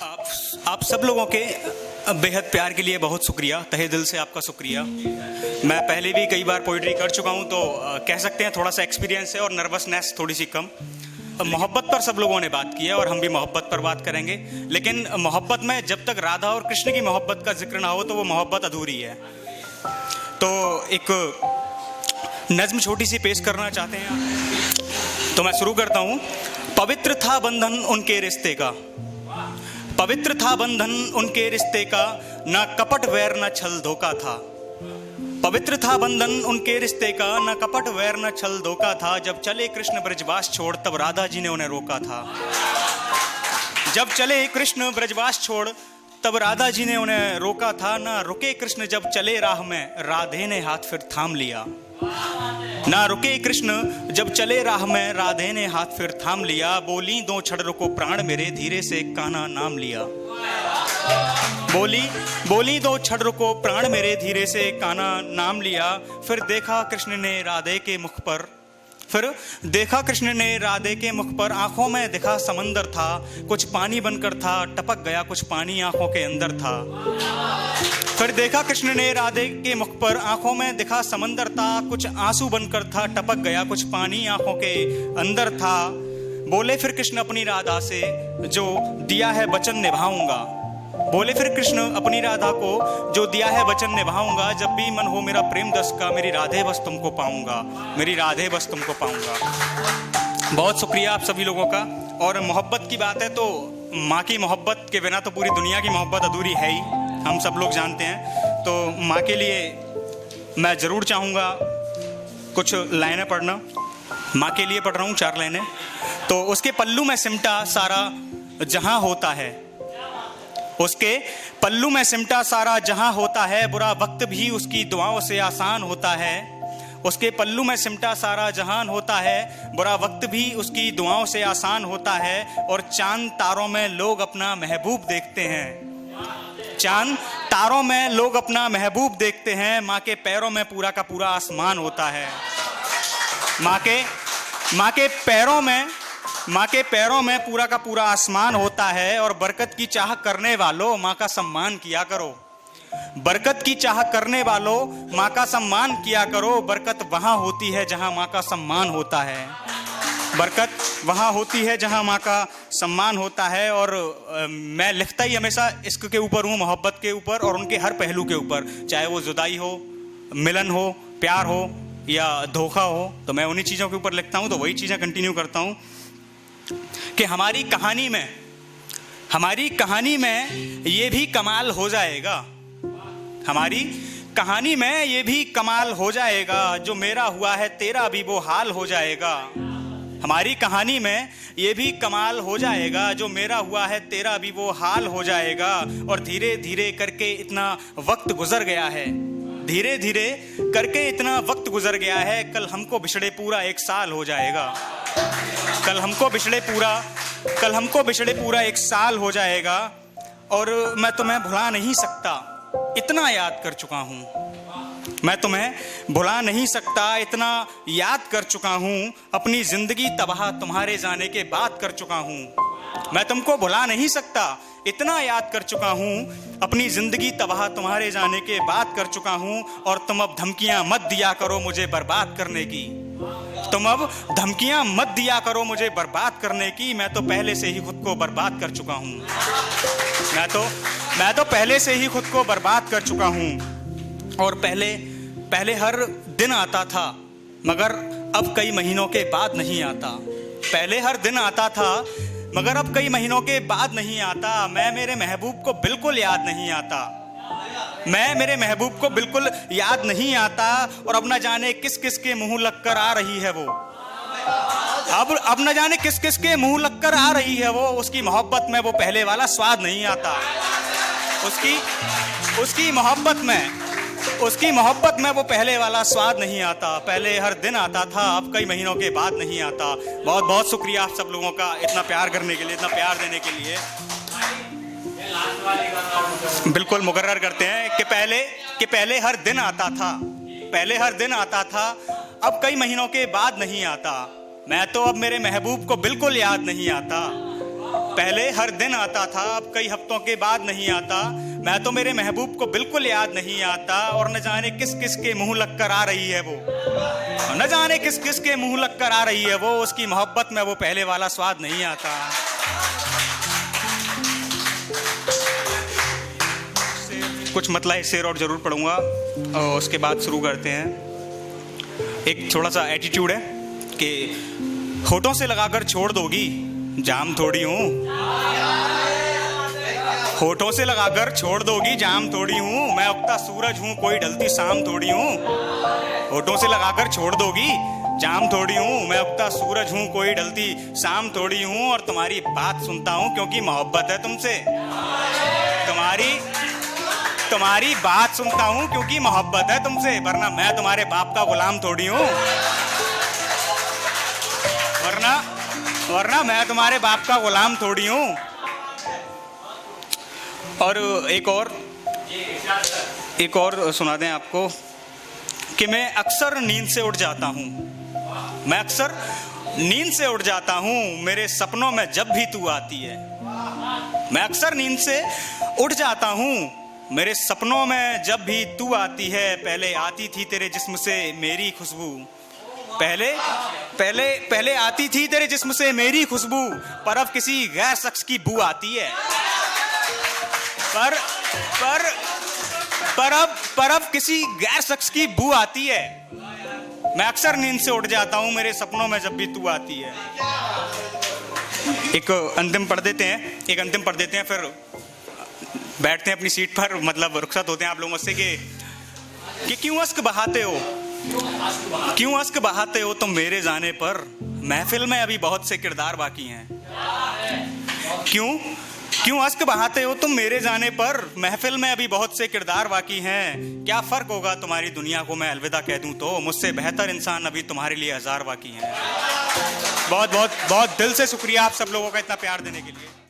आप सब लोगों के बेहद प्यार के लिए बहुत शुक्रिया, तहे दिल से आपका शुक्रिया। मैं पहले भी कई बार पोइट्री कर चुका हूँ, तो कह सकते हैं थोड़ा सा एक्सपीरियंस है और नर्वसनेस थोड़ी सी कम। मोहब्बत पर सब लोगों ने बात की है और हम भी मोहब्बत पर बात करेंगे, लेकिन मोहब्बत में जब तक राधा और कृष्ण की मोहब्बत का जिक्र ना हो तो वो मोहब्बत अधूरी है। तो एक नज्म छोटी सी पेश करना चाहते हैं, तो मैं शुरू करता हूँ। पवित्र था बंधन उनके रिश्ते का, पवित्र था बंधन उनके रिश्ते का, ना कपट वैर न छल धोखा था। पवित्र था बंधन उनके रिश्ते का, न कपट वैर न छल धोखा था। जब चले कृष्ण ब्रजवास छोड़ तब राधा जी ने उन्हें रोका था। जब चले कृष्ण ब्रजवास छोड़ तब राधा जी ने उन्हें रोका था। ना रुके कृष्ण जब चले राह में, राधे ने हाथ फिर थाम लिया। ना रुके कृष्ण जब चले राह में, राधे ने हाथ फिर थाम लिया। बोली दो क्षण रुको प्राण मेरे, धीरे से कान्हा नाम लिया। बोली दो क्षण रुको प्राण मेरे, धीरे से कान्हा नाम लिया। फिर देखा कृष्ण ने राधे के मुख पर, फिर देखा कृष्ण ने राधे के मुख पर। आंखों में दिखा समंदर था, कुछ पानी बनकर था, टपक गया कुछ पानी आंखों के अंदर था। फिर देखा कृष्ण ने राधे के मुख पर, आंखों में दिखा समंदर था, कुछ आंसू बनकर था, टपक गया कुछ पानी आंखों के अंदर था। बोले फिर कृष्ण अपनी राधा से, जो दिया है वचन निभाऊंगा। बोले फिर कृष्ण अपनी राधा को, जो दिया है वचन निभाऊंगा। जब भी मन हो मेरा प्रेम दस का, मेरी राधे बस तुमको पाऊंगा, मेरी राधे बस तुमको पाऊंगा। बहुत शुक्रिया आप सभी लोगों का। और मोहब्बत की बात है तो माँ की मोहब्बत के बिना तो पूरी दुनिया की मोहब्बत अधूरी है ही, हम सब लोग जानते हैं। तो माँ के लिए मैं ज़रूर चाहूँगा कुछ लाइनें पढ़ना। माँ के लिए पढ़ रहा हूँ 4 लाइनें। तो उसके पल्लू में सिमटा सारा जहाँ होता है, उसके पल्लू में सिमटा सारा जहां होता है, बुरा वक्त भी उसकी दुआओं से आसान होता है। उसके पल्लू में सिमटा सारा जहान होता है, बुरा वक्त भी उसकी दुआओं से आसान होता है। और चांद तारों में लोग अपना महबूब देखते हैं, चांद तारों में लोग अपना महबूब देखते हैं। माँ के पैरों में पूरा का पूरा आसमान होता है। माँ के पैरों में पूरा का पूरा आसमान होता है। और बरकत की चाह करने वालों माँ का सम्मान किया करो, बरकत की चाह करने वालों माँ का सम्मान किया करो। बरकत वहाँ होती है जहाँ माँ का सम्मान होता है, बरकत वहाँ होती है जहाँ माँ का सम्मान होता है। और मैं लिखता ही हमेशा इश्क के ऊपर हूँ, मोहब्बत के ऊपर और उनके हर पहलू के ऊपर, चाहे वो जुदाई हो, मिलन हो, प्यार हो या धोखा हो। तो मैं उन्हीं चीज़ों के ऊपर लिखता हूँ, तो वही चीज़ें कंटिन्यू करता हूँ कि हमारी कहानी में ये भी कमाल हो जाएगा, हमारी कहानी में ये भी कमाल हो जाएगा। जो मेरा हुआ है तेरा भी वो हाल हो जाएगा। हमारी कहानी में ये भी कमाल हो जाएगा, जो मेरा हुआ है तेरा भी वो हाल हो जाएगा। और धीरे धीरे करके इतना वक्त गुजर गया है, धीरे धीरे करके इतना वक्त गुजर गया है। कल हमको बिछड़े पूरा 1 साल हो जाएगा, कल हमको बिछड़े पूरा 1 साल हो जाएगा। और मैं तुम्हें भुला नहीं सकता, इतना याद कर चुका हूँ। मैं तुम्हें भुला नहीं सकता, इतना याद कर चुका हूँ। अपनी जिंदगी तबाह तुम्हारे जाने के बाद कर चुका हूँ। मैं तुमको भुला नहीं सकता, इतना याद कर चुका हूँ। अपनी जिंदगी तबाह तुम्हारे जाने के बाद कर चुका हूँ। और तुम अब धमकियां मत दिया करो मुझे बर्बाद करने की, तुम अब धमकियां मत दिया करो मुझे बर्बाद करने की। मैं तो पहले से ही खुद को बर्बाद कर चुका हूँ, मैं तो पहले से ही खुद को बर्बाद कर चुका हूँ। और पहले हर दिन आता था, मगर अब कई महीनों के बाद नहीं आता। पहले हर दिन आता था, मगर अब कई महीनों के बाद नहीं आता। मैं मेरे महबूब को बिल्कुल याद नहीं आता, मैं मेरे महबूब को बिल्कुल याद नहीं आता। और अब न जाने किस किस के मुंह लगकर आ रही है वो, अब न जाने किस किस के मुंह लगकर आ रही है वो। उसकी मोहब्बत में वो पहले वाला स्वाद नहीं आता, उसकी मोहब्बत में वो पहले वाला स्वाद नहीं आता। पहले हर दिन आता था, अब कई महीनों के बाद नहीं आता। बहुत बहुत शुक्रिया आप सब लोगों का इतना प्यार करने के लिए, इतना प्यार देने के लिए। बिल्कुल मुकर्रर करते हैं कि पहले हर दिन आता था, अब कई महीनों के बाद नहीं आता। मैं तो अब मेरे महबूब को बिल्कुल याद नहीं आता, पहले हर दिन आता था, अब कई हफ्तों के बाद नहीं आता। मैं तो मेरे महबूब को बिल्कुल याद नहीं आता, और न जाने किस किस के मुंह लग कर आ रही है वो, न जाने किस किस के मुंह लग कर आ रही है वो, उसकी मोहब्बत में वो पहले वाला स्वाद नहीं आता। कुछ मतलब शेर और जरूर पढ़ूंगा और उसके बाद शुरू करते हैं। एक थोड़ा सा एटीट्यूड है कि होठों से लगाकर छोड़ दोगी, जाम थोड़ी हूँ। होठों से लगाकर छोड़ दोगी, जाम थोड़ी हूँ। मैं उगता सूरज हूँ, कोई ढलती शाम थोड़ी हूँ। होठों से लगाकर छोड़ दोगी, जाम थोड़ी हूँ। मैं उगता सूरज हूँ, कोई ढलती शाम थोड़ी हूँ। और तुम्हारी बात सुनता हूँ क्योंकि मोहब्बत है तुमसे। तुम्हारी बात सुनता हूँ क्योंकि मोहब्बत है तुमसे, वरना मैं तुम्हारे बाप का गुलाम थोड़ी हूँ। वरना मैं तुम्हारे बाप का गुलाम थोड़ी हूँ। और एक और सुना दें आपको कि मैं अक्सर नींद से उठ जाता हूँ। मैं अक्सर नींद से उठ जाता हूँ, मेरे सपनों में जब भी तू आती है। मैं अक्सर नींद से उठ जाता हूँ, मेरे सपनों में जब भी तू आती है। पहले आती थी तेरे जिस्म से मेरी खुशबू, पहले आती थी तेरे जिस्म से मेरी खुशबू, पर अब किसी गैर शख्स की बू आती है। पर अब किसी गैर शख्स की बू आती है। मैं अक्सर नींद से उठ जाता हूँ, मेरे सपनों में जब भी तू आती है। एक अंतिम पढ़ देते हैं, फिर बैठते हैं अपनी सीट पर, मतलब रुखसत होते हैं आप लोगों से कि क्यों अश्क बहाते हो तुम मेरे जाने पर, महफिल में अभी बहुत से किरदार बाकी हैं। क्यों अश्क बहाते हो तुम मेरे जाने पर, महफिल में अभी बहुत से किरदार बाकी हैं। क्या फर्क होगा तुम्हारी दुनिया को मैं अलविदा कह दूं तो, मुझसे बेहतर इंसान अभी तुम्हारे लिए हजार बाकी हैं। बहुत बहुत बहुत दिल से शुक्रिया आप सब लोगों का इतना प्यार देने के लिए।